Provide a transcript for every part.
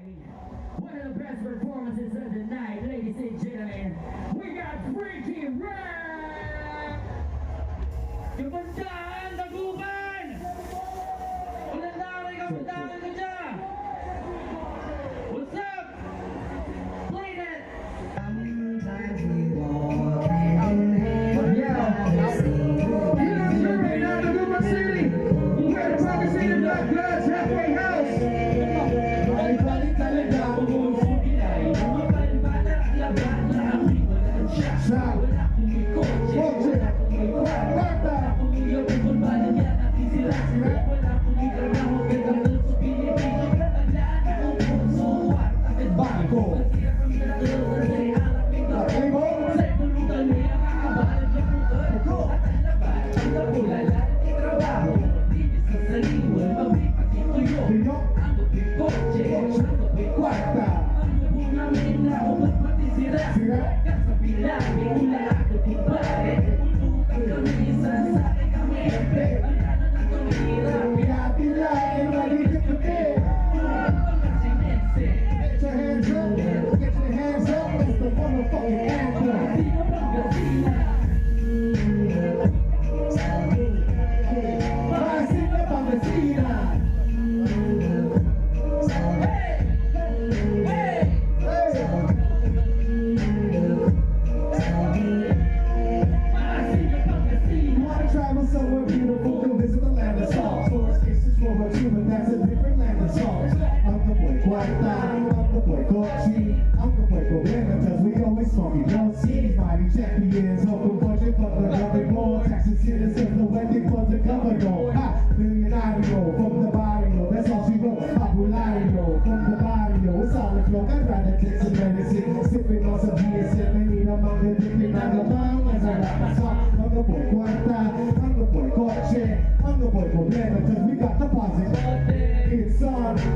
One of the best performances of the night, ladies and gentlemen. We got Freaky Rap! Kabantaan, Dagupan! Ulandari, kabantaan ka dyan! What's up? Play that! Sometimes we walk hand in hand. You're not sure right now, Dagupan City. We're at Rocket City Black Bloods halfway house. Balik-balik talaga.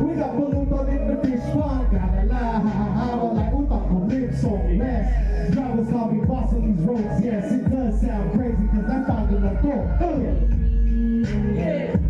We got balloons on in the fish pond. Gotta lie, ha like Utak will live so mess. Drivers call me boss on these roads. Yes, it does sound crazy, cause I found it like door. Yeah.